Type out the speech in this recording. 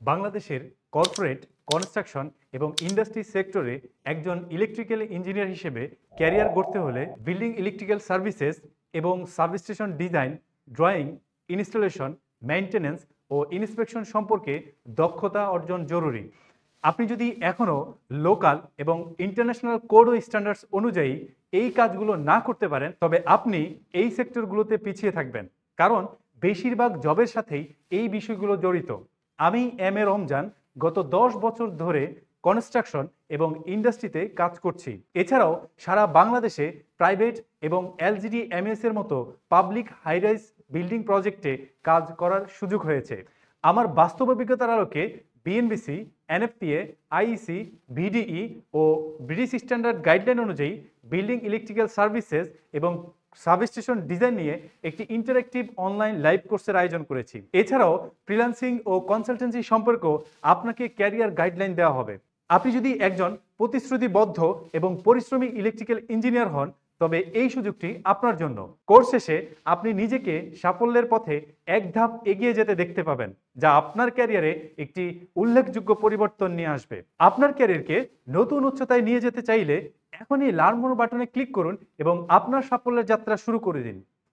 বাংলাদেশের corporate, construction এবং industry সেক্টরে একজন ইলেকট্রিক্যাল ইঞ্জিনিয়ার হিসেবে ক্যারিয়ার গড়তে হলে বিল্ডিং ইলেকট্রিক্যাল সার্ভিসেস এবং substation design, drawing, installation, maintenance ও ইন্সপেকশন সম্পর্কে দক্ষতা অর্জন জরুরি। আপনি যদি এখনও লোকাল এবং ইন্টারন্যাশনাল কোড ও স্ট্যান্ডার্ডস অনুযায়ী এই কাজগুলো না করতে পারেন, তবে আপনি এই সেক্টরগুলোতে পিছিয়ে থাকবেন, কারণ বেশিরভাগ জবের সাথেই এই বিষয়গুলো জড়িত। আমি এম এ রমজান গত 10 বছর ধরে কনস্ট্রাকশন এবং ইন্ডাস্ট্রিতে কাজ করছি। এছাড়াও সারা বাংলাদেশে প্রাইভেট এবং এলজিডি এমএস এর মতো পাবলিক হাইরাইজ বিল্ডিং প্রজেক্টে কাজ করার সুযোগ হয়েছে। আমার বাস্তব অভিজ্ঞতার আলোকে বিএনবিসি, এনএফপিএ, আইইসি, ভিডিই ও ব্রিটিশ স্ট্যান্ডার্ড গাইডলাইন অনুযায়ী বিল্ডিং ইলেকট্রিক্যাল সার্ভিসেস এবং সাবস্টেশন ডিজাইন নিয়ে একটি ইন্টারেক্টিভ অনলাইন লাইভ কোর্সের আয়োজন করেছি। এছাড়াও ফ্রিল্যান্সিং ও কনসালটেন্সি সম্পর্কেও আপনাকে ক্যারিয়ার গাইডলাইন দেওয়া হবে। আপনি যদি একজন প্রতিশ্রুতিবদ্ধ এবং পরিশ্রমী ইলেকট্রিক্যাল ইঞ্জিনিয়ার হন, তবে এই সুযোগটি আপনার জন্য। কোর্স শেষে আপনি নিজেকে সাফল্যের পথে এক ধাপ এগিয়ে যেতে দেখতে পাবেন, যা আপনার ক্যারিয়ারে একটি উল্লেখযোগ্য পরিবর্তন নিয়ে আসবে। আপনার ক্যারিয়ারকে নতুন উচ্চতায় নিয়ে যেতে চাইলে এখনই লার্ন মোর বাটনে ক্লিক করুন এবং আপনার সাফল্যের যাত্রা শুরু করে দিন।